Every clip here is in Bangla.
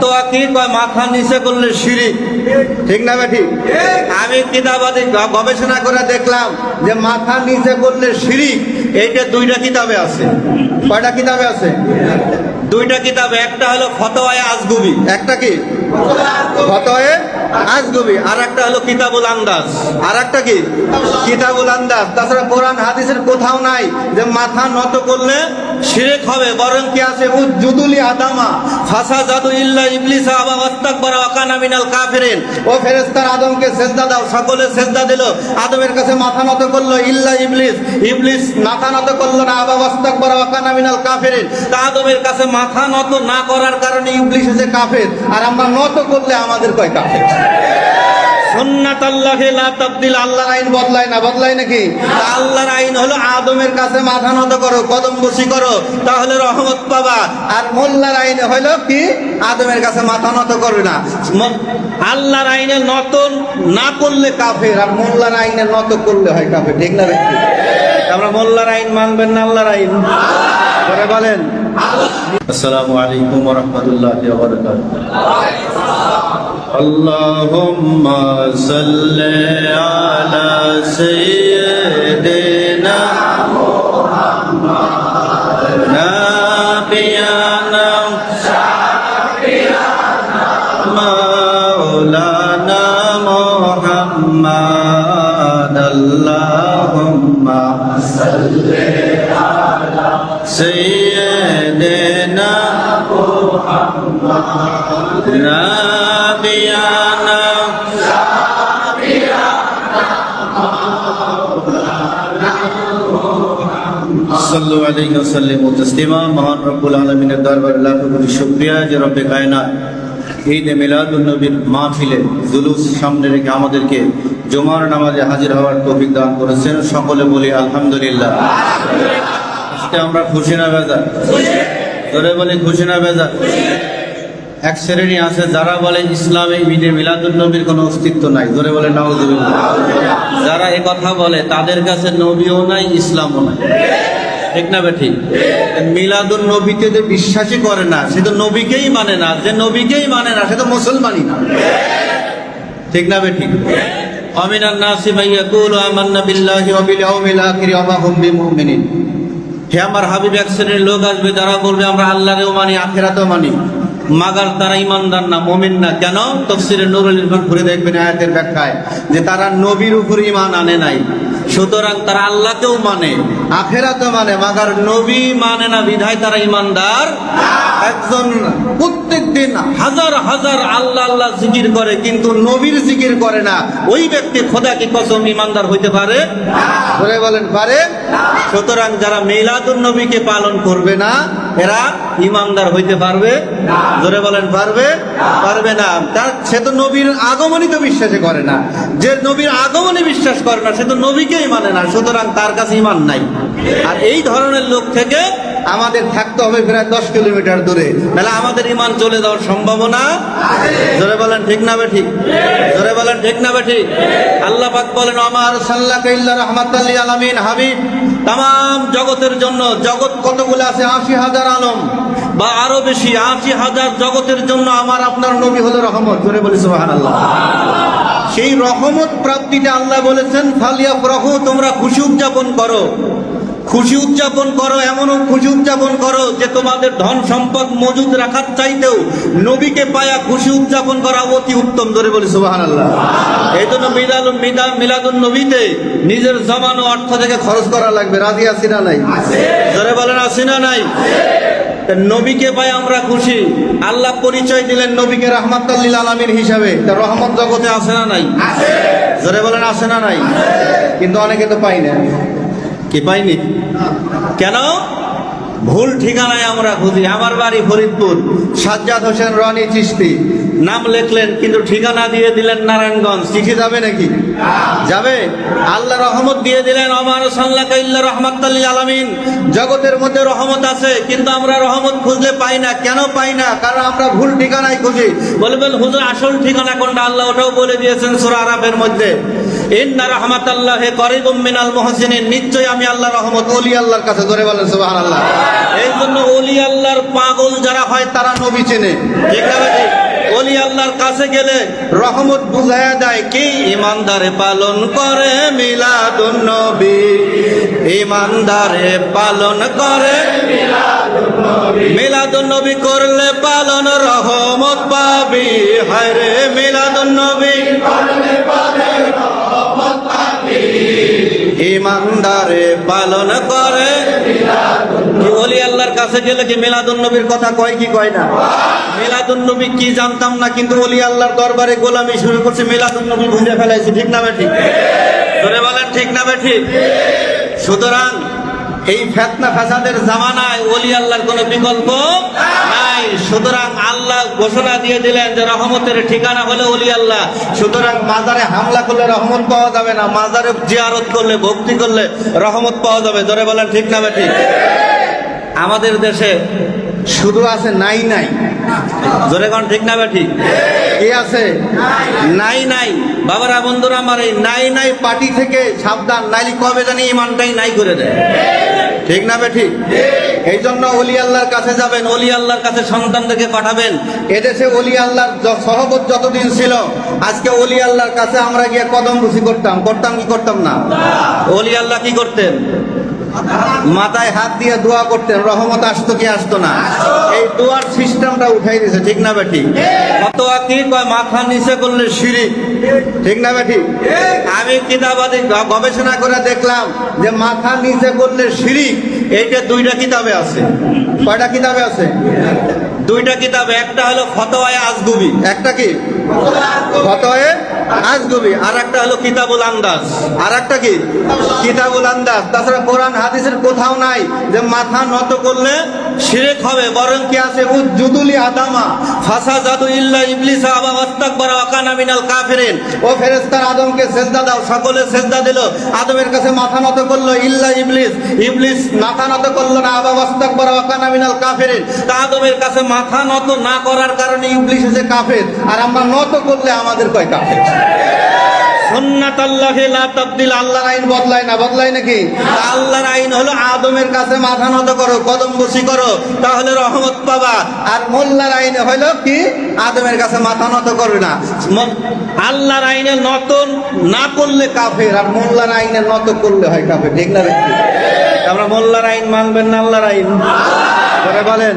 ফতোয়া কি কয় মাথা নিচে করলে শিরিক, ঠিক না ভাই? ঠিক। আমি কিতাবাদি গবেষণা করে দেখলাম যে মাথা নিচে করলে শিরিক, এইটা দুইটা কিতাবে আছে। কয়টা কিতাবে আছে? দুইটা কিতাবে। একটা হলো ফতোয়ায়ে আজগুবি, একটা কি ফতোয়ায়ে আজগুবি, আর একটা হলো কিতাবুল আন্দাজ, আর একটা কি কিতাবুল আন্দাজ। তাছাড়া কোরআন হাদিসের কোথাও নাই যে মাথা নত করলে শিরক হবে। বরং কি আছে, উজুদুলি আদামা ফাসাজাদু ইল্লা ইবলিস আবা ওয়াস্তাকবারা ওয়া কানা মিনাল কাফিরিন। ও ফেরেশতারা আদমকে সিজদা দাও, সকলে সিজদা দিল, আদমের কাছে মাথা নত করলো ইল্লা ইবলিস, ইবলিস মাথা নত করলো না, আবা ওয়াস্তাকবারা ওয়া কানা মিনাল কাফিরিন। তা আদমের কাছে মাথা নত না করার কারণে ইবলিস হচ্ছে কাফের, আর আমরা নত করলে আমাদের কয় কাফের। সুন্নাতাল্লাহি লা তাবদিল, আল্লাহর আইন বদলায় না, বদলায় নাকি? আল্লাহর আইন হলো আদমের কাছে মাথা নত করো, কদম বসি করো, তাহলে রহমত পাবা। আর মোল্লার আইন হলো কি, আদমের কাছে মাথা নত করবে না। আল্লাহর আইনে নত না করলে কাফের, আর মোল্লার আইনে নত করলে হয় কাফের, ঠিক না? আমরা মোল্লার আইন মানবেন না আল্লাহর আইন? করে বলেন। আসসালামু আলাইকুম ওয়া রাহমাতুল্লাহি ওয়া বারাকাতুহু। আল্লাহুম্মা সাল্লি আলা সাইয়্যিদিনা মুহাম্মাদ নাবিয়ানা শাফিয়ানা মাওলানা মুহাম্মাদ। আল্লাহুম্মা সাল্লি আলা সাইয়্যিদিনা মুহাম্মাদ নাবিয়ানা শাফিয়ানা মাওলানা মুহাম্মাদ। সাল্লু আলাইহি ওয়া সাল্লিমু তাসলিমা। মহান রব্বুল আলামিনের দরবারে লাখ কোটি শুকরিয়া যে রব্বে কায়নাত ঈদে মিলাদুন নবীর মাহফিলে জুলুস সামনে রেখে আমাদেরকে জুমার নামাজে হাজির হওয়ার তৌফিক দান করেছেন। সকলে বলি আলহামদুলিল্লাহ। আজকে আমরা খুশি না বেজার? ধরে বলি খুশি না বেজার? এক শ্রেণী আছে যারা বলে ইসলামে ঈদে মিলাদুন নবীর কোনো অস্তিত্ব নাই, ধরে বলে নাউযুবিল্লাহ। যারা এই কথা বলে তাদের কাছে নবীও নাই, ইসলামও নাই, ঠিক না বেঠিক? মিলাদুন নবীতে যে বিশ্বাসই করে না সে তো নবীকেই মানে না, যে নবীকেই মানে না সে তো মুসলমানই না, ঠিক না বেঠিক? আমিনান নাসি মান ইয়াকুলু আমান্না বিল্লাহি ওয়া বিল ইয়াউমিল আখির ওয়া মা হুম বিমুমিনিন। হে আমার হাবিব, এক শ্রেণীর লোক আসবে যারা বলবে আমরা আল্লাহকেও মানি, আখিরাতেও মানি, মাগার তারা ইমানদার না, মুমিন না। কেন? তাফসীরে নূরুল ইরফান ঘুরে দেখবেন আয়াতের ব্যাখ্যায় যে তারা নবীর উপর ঈমান আনে নাই, সুতরাং তারা আল্লাহকেও মানে, আখিরাতেও মানে, মাগার নবী মানে না, বিধায় তারা ইমানদার। একজন প্রত্যেকদিন হাজার হাজার আল্লাহ আল্লাহ জিকির করে কিন্তু নবীর জিকির করে না, ওই ব্যক্তি খোদা কি কসম ইমানদার হইতে পারে? বলে বলেন পারে? সুতরাং যারা মিলাদুন নবীকে পালন করবে না এরা ইমানদার হইতে পারবে? জোরে বলেন পারবে? পারবে না। তার সে তো নবীর আগমনই তো বিশ্বাসে করে না। যে নবীর আগমনে বিশ্বাস করে না সে তো নবীকেই মানে না, সুতরাং তার কাছে ইমান নাই। আর এই ধরনের লোক থেকে আমাদের থাকতে হবে প্রায় 10 কিলোমিটার দূরে, তাহলে আমাদের ইমান চলে যাওয়ার সম্ভাবনা। জোরে বলেন ঠিক না বে ঠিক? জোরে বলেন ঠিক না বে ঠিক? আল্লাহ পাক বলেন ওয়া মা আরসালনাকা ইল্লা রাহমাতাল লিল আলামিন। হাবিব, তাম জগতের জন্য, জগৎ কতগুলো আছে? 80,000 আলম বা আরো বেশি, 80,000 জগতের জন্য আমার আপনার নবী হলো রহমত। জোরে বলি সুবহানাল্লাহ। সেই রহমত প্রাপ্তিটা আল্লাহ বলেছেন ফালিয়াফরাহু, তোমরা খুশি উদযাপন করো। খুশি উদযাপন করো, এমনও খুশি উদযাপন করো যে তোমাদের ধন সম্পদ মজুদ রাখার চাইতেও নবীকে পায়া খুশি উদযাপন করা অতি উত্তম। ধরে বলি সুবহানাল্লাহ। এই জন্য মিলাদুন নবীতে নিজের জমানো অর্থ থেকে খরচ করা লাগবে। রাজি আছি না নাই? ধরে বলেন আছি না নাই? নবীকে পাই আমরা খুশি। আল্লাহ পরিচয় দিলেন নবীকে রাহমাতাল লিল আলামিন হিসাবে। তার রহমত জগতে আছে না নাই? ধরে বলেন আছে না নাই? কিন্তু অনেকে তো পাই না। কি পাইনি? কেন? ভুল ঠিকানায় আমরা খুঁজি। আমার বাড়ি ফরিদপুর, সাজ্জাদ হোসেন রনি চিশতি নাম লিখলেন কিন্তু ঠিকানা দিয়ে দিলেন নারায়ণগঞ্জ। চিঠি যাবে নাকি? যাবে? আল্লাহ রহমত দিয়ে দিলেন ওয়া মা আরসালনাকা ইল্লা রাহমাতাল লিল আলামিন। জগতের মধ্যে রহমত আছে কিন্তু আমরা রহমত খুঁজলে পাই না। কেন পাই না? কারণ আমরা ভুল ঠিকানায় খুঁজি। বলবেন হুজুর আসল ঠিকানা কোনটা? আল্লাহ ওটাও বলে দিয়েছেন সূরা আরাফের মধ্যে, ইন্না রাহমাতাল্লাহি করিবুম মিনাল মুহসিনিন। নিশ্চয়ই আমি আল্লাহ রহমত ওলি আল্লাহর কাছে। ধরে বলেন সুবহানাল্লাহ। এই জন্য ওলি আল্লাহর পাগল যারা হয় তারা নবী চেনে, ঠিক না? ওলি আল্লাহর কাছে গেলে রহমত বুঝায়া দেয় কি ইমানদারে পালন করে মিলাদুন নবী, ইমানদারে পালন করে মিলাদুন নবী করলে পালন রহমত পাবি, হায় রে মিলাদুন নবী করলে পালন রহমত পাবি, ইমানদারে পালন করে কি। ওলি আল্লাহর কাছে গেলে কি মিলাদুন নবীর কথা কয় কি কয় না? মিলাদুন নবী কি জানতাম না, কিন্তু ওলি আল্লাহর দরবারে গোলামি শুরু করছে, মিলাদুন নবী বুঝে ফেলাইছে। ঠিক না ঠিক? ধরে বলেন ঠিক না ঠিক? সুতরাং এই ফিতনা ফাসাদের জামানায় ওলি আল্লাহর কোনো বিকল্প নাই। সুতরাং আল্লাহ ঘোষণা দিয়ে দিলেন যে রহমতের ঠিকানা হলো ওলি আল্লাহ। সুতরাং মাজারে হামলা করলে রহমত পাওয়া যাবে না, মাজারে জিয়ারত করলে ভক্তি করলে রহমত পাওয়া যাবে। ধরে বলেন ঠিক না ঠিক? আমাদের দেশে শুধু আছে নাই নাই, জোরে কোন ঠিক না ঠিক? কি আছে? নাই নাই। বাবারা বন্ধুরা আমার, এই নাই নাই পার্টি থেকে সাবধান, নাইলে কবে জানি ইমানটাই নাই করে দেয়। ঠিক না ঠিক? এই জন্য ওলি আল্লাহর কাছে যাবেন, ওলি আল্লাহর কাছে সন্তানদেরকে পাঠাবেন। এদেশে ওলি আল্লাহর সহবত যতদিন ছিল, আজকে ওলি আল্লাহর কাছে আমরা গিয়ে কদম রুচি করতাম কি করতাম না? ওলি আল্লাহ কি করতেন? মাথায় হাত দিয়ে দোয়া করতেন, রহমত আসতো কি আসতো না? এই দোয়ার সিস্টেমটা উঠাই দিয়েছে। ঠিক না বেঠি? ফতোয়া কি কয়? মাথা নিচে করলে শিরক। ঠিক না বেঠি? আমি কিতাবাদি গবেষণা করে দেখলাম যে মাথা নিচে করলে শিরক, এইটা দুইটা কিতাবে আছে। কয়টা কিতাবে আছে? দুইটা কিতাবে। একটা হলো ফতোয়ায়ে আজগুবি, একটা কি ফতোয়ায়ে আজগুবি, আর একটা হলো কিতাবুল আন্দাজ, আর একটা কি কিতাবুল আন্দাজ। তাছাড়া কোরআন হাদিসের কোথাও নাই যে মাথা নত করলে শিরক হবে। বরং কি আছে? উজুদুলি আদামা ফাসাজাদু ইল্লা ইবলিস আবা ওয়াস্তাকবারা ওয়া কানা মিনাল কাফিরিন। ও ফেরেশতা আদমকে সিজদা দাও, সকলে সিজদা দিল, আদমের কাছে মাথা নত করলো ইল্লা ইবলিস, ইবলিস মাথা নত করলো না, আবা ওয়াস্তাকবারা ওয়া কানা মিনাল কাফিরিন। তা আদমের কাছে মাথা নত না করার কারণে ইবলিস হচ্ছে কাফের, আর আমরা নত করলে আমাদের কয় কাফের। সুন্নাতাল্লাহি লা তাবদিল, আল্লাহর আইন বদলায় না, বদলায় নাকি? আল্লাহর আইন হলো আদমের কাছে মাথা নত করো, কদম বসি করো, তাহলে রহমত পাবা। আর মোল্লার আইন হলো কি? আদমের কাছে মাথা নত করবে না। আল্লাহর আইনে নত না করলে কাফের, আর মোল্লার আইনে নত করলে হয় কাফের। ঠিক না? আমরা মোল্লার আইন মানবেন না আল্লাহর আইন? করে বলেন।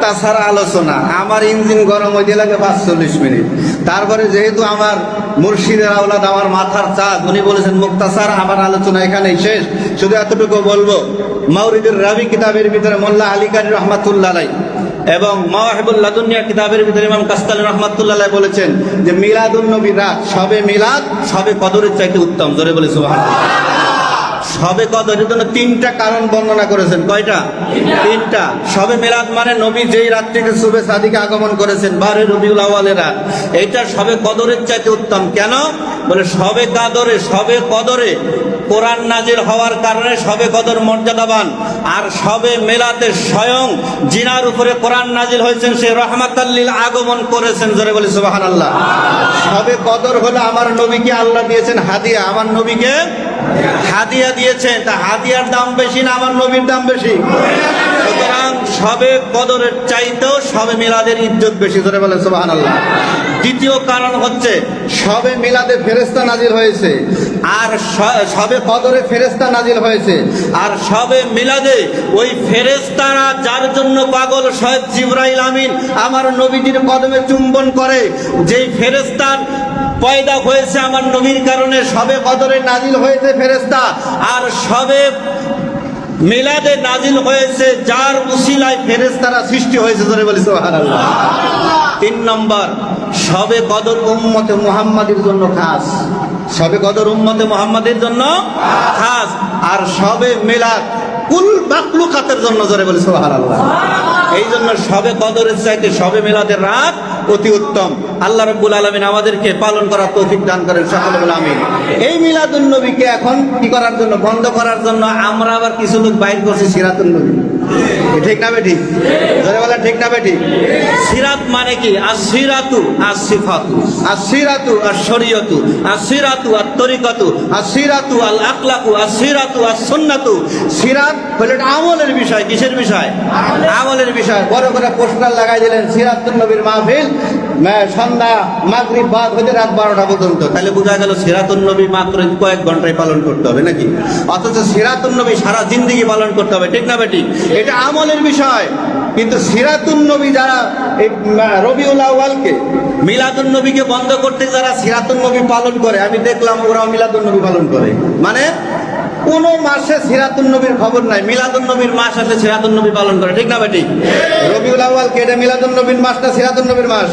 তাছাড়া আলোচনা আমার ইঞ্জিন গরম হইতে লাগে 45 মিনিট। তারপরে যেহেতু আমার মুর্শিদের আওলাদ, আমার মাথার চাঁদ, উনি বলেছেন মুক্তাসার, আমার আলোচনা এখানেই শেষ। শুধু এতটুকু বলবো, মাওরিদুর রাবি কিতাবের ভিতরে মোল্লা আলী কারি রহমাতুল্লাহ আলাইহি এবং মাওয়াহিবুল লাদুনিয়া কিতাবের ভিতরে ইমাম কাস্তানী রহমাতুল্লাহ আলাইহি বলেছেন যে মিলাদুন নবী রাত, সবে মিলাদ সবে কদরের চাইতে উত্তম। জোরে বলে সুবহানাল্লাহ। সবে কদরের জন্য 3টা কারণ বর্ণনা করেছেন। কয়টা? 3টা। সবে মিলাদ মানে নবী যেই রাত থেকে শুভে সাদিকে আগমন করেছেন, 12 রবিউল আউয়ালের রাত, এইটা সবে কদরের চাইতে উত্তম। কেন? বলে সবে কদরে কোরআন নাজিল হওয়ার কারণে সবে কদর মর্যাদাবান। আর সবে মিলাদে স্বয়ং জিনার উপরে কোরআন নাজিল হয়েছেন, সে রাহমাতাল লিল আগমন করেছেন। জোরে বলি সুবহানাল্লাহ। সবে কদর হলো আমার নবীকে আল্লাহ দিয়েছেন হাদিয়া, আমার নবীকে হাদিয়া দিয়েছেন। তা হাদিয়ার দাম বেশি না আমার নবীর দাম বেশি? সুতরাং সবে কদরের চাইতেও সবে মিলাদের ইজ্জত বেশি। ধরে বলে সুবহানাল্লাহ। দ্বিতীয় কারণ হচ্ছে সবে মিলাদে ফেরেশতা নাজিল হয়েছে, আর সবে কদরে ফেরেশতা নাজিল হয়েছে। আর সবে মিলাদে ওই ফেরেশতারা যার জন্য পাগল, শয়খ জিবরাইল আমিন আমার নবীজির কদমে চুম্বন করে, যেই ফেরেশতার পয়দা হয়েছে আমার নবীর কারণে, সবে কদরে নাজিল হয়েছে ফেরেশতা। আর সবে মিলাদে নাজিল হয়েছে যার উসিলায় ফেরেশতারা সৃষ্টি হয়েছে। ধরে বলি সুবহানাল্লাহ। 3 নম্বর, সবে কদর উম্মতে মুহাম্মাদের জন্য খাস। সবে কদর উম্মতে মুহাম্মাদের জন্য খাস। আর সবে মিলাদ কুল মাখলুকাতের জন্য। জোরে বলি সুবহানাল্লাহ। এই জন্য সবে কদরের চাইতে সবে মিলাদের রাত অতি উত্তম। আল্লাহ রাব্বুল আলামিন আমাদেরকে পালন করার তৌফিক দান করেন, সকলে বলে আমিন। এই মিলাদুন নবীকে এখন কি করার জন্য, বন্ধ করার জন্য আমরা আবার কিছু লোক বাইর করছি সিরাতুন নবী। ঠিক না বেঠিক? জোরে বলেন ঠিক না বেঠিক? সিরাত মানে কি? আসিরাতু আসিফাতু, আসিরাতু আশরিয়তু, আসিরাতু আত-তরিকাতু, আসিরাতু আল আখলাকু, আসিরাতু আস-সুন্নাতু। সিরাত হলো এটা আমলের বিষয়। কিসের বিষয়? আমলের বিষয়। বড় করে পোস্টার লাগাই দিলেন সিরাতুন নবীর মাহফিল সন্ধ্যা মাগরিব বাদ হতে রাত 12টা পর্যন্ত। তাহলে বোঝা গেল সিরাতুন নবী মাত্র কয়েক ঘন্টায় পালন করতে হবে নাকি? অথচ সিরাতুন নবী সারা জিন্দেগি পালন করতে হবে। ঠিক না বেঠিক? এটা আমলের বিষয়। কিন্তু সিরাতুন নবী যারা এই রবিউল আউয়ালকে, মিলাদুন নবীকে বন্ধ করতে যারা সিরাতুন নবী পালন করে, আমি দেখলাম ওরাও মিলাদুন নবী পালন করে। মানে কোন মাসে সিরাতুন নবীর খবর নাই, মিলাদুন নবীর মাস আসে সিরাতুন নবী পালন করে। ঠিক না বেঠিক? রবিউল আউয়াল কে? এটা মিলাদুন নবীর মাস না সিরাতুন নবীর মাস?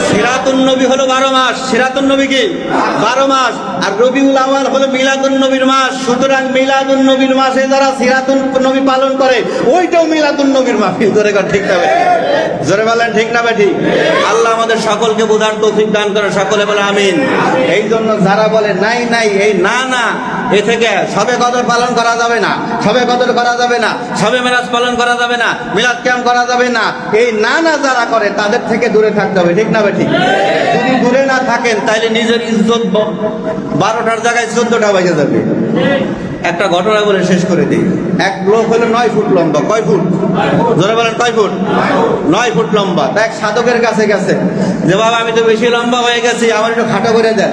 সিরাতুন নবী হলো 12 মাস, সিরাতুন নবী কি 12 মাস, আর রবিউল আউয়াল হলো মিলাদুন নবীর মাস। সুতরাং মিলাদুন নবীর মাসে যারা সিরাতুন নবী পালন করে ওইটাও মিলাদুন নবীর মাহফিল। জোরে কর ঠিক না বেঠিক? জোরে বলেন ঠিক না বেঠিক? আল্লাহ আমাদের সকলকে বোঝার তৌফিক দান করে, সকলে বলে আমিন। এই জন্য যারা বলে নাই নাই, এই না না, এ থেকে সবে কদর পালন করা যাবে না, সবে কদর করা যাবে না, সবে মেরাজ পালন করা যাবে না, মিলাদ কিয়াম করা যাবে না, এই না না যারা করে তাদের থেকে দূরে থাকতে হবে। ঠিক না বেঠিক? যদি দূরে না থাকেন তাহলে নিজের ইজ্জত 12টার জায়গায় 14টা বেজে যাবে। একটা ঘটনা বলে শেষ করে দিই। এক লোক হলো 9 ফুট লম্বা। কয় ফুট? জোরে বলেন কয় ফুট? 9 ফুট লম্বা। তা এক সাধকের কাছে গেছে যে বাবা আমি তো বেশি লম্বা হয়ে গেছি, আমার একটু খাটো করে দেন।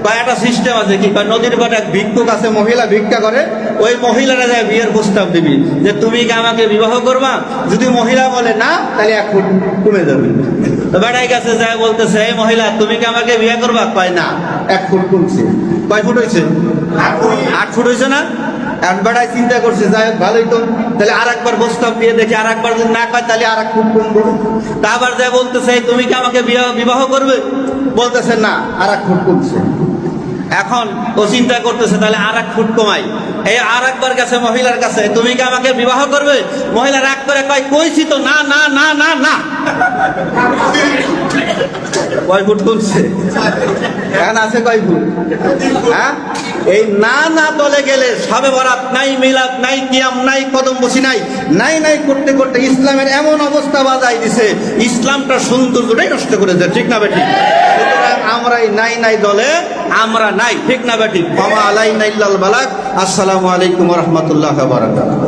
বা একটা সিস্টেম আছে কি, নদীর পাড়ে এক ভিক্ষুক আছে, মহিলা ভিক্ষা করে, ওই মহিলারা যায় বিয়ের প্রস্তাব দিবি যে তুমি কি আমাকে বিবাহ করবা? যদি মহিলা বলে না তাহলে 1 ফুট কমে যাবে। তো বেড়াই গেছে, যায় বলতেছে এই মহিলা তুমি কি আমাকে বিয়ে করবা? কয় না, 1 ফুট কমছে। কয় ফুট হয়েছে? 8 ফুট হয়েছে না? এখন বেড়াই চিন্তা করছে যাই হোক ভালোই তো, তাহলে আর একবার প্রস্তাব দিয়ে দেখি, আর একবার যদি না কয় তাহলে আর 1 ফুট কমবো। তা আবার যায় বলতেছে তুমি কি আমাকে বিবাহ করবে? বলতেছে না, আর 1 ফুট কমছে। এখন ও চিন্তা করতেছে তাহলে আর 1 ফুট কমাই। এই আর একবার গেছে মহিলার কাছে, তুমি কি আমাকে বিবাহ করবে? মহিলা রাগ করে কয় কইছি তো না না না না না। কয় ফুট কমছে? এখন আছে কয় ফুট? হ্যাঁ, এই না না দলে গেলে সবে বরাত নাই, মিলাদ নাই, কিয়াম নাই, কদম বসি নাই, নাই নাই করতে করতে ইসলামের এমন অবস্থা বাজাই দিছে, ইসলামটা সৌন্দর্যটাই নষ্ট করে দেয়। ঠিক না বেঠিক? সুতরাং আমরা এই নাই নাই দলে আমরা নাই। ঠিক না বেঠিক? মামা আলাইনা ইল্লাল বালাগ। আসসালামু আলাইকুম ওয়া রাহমাতুল্লাহি ওয়া বারাকাতুহু।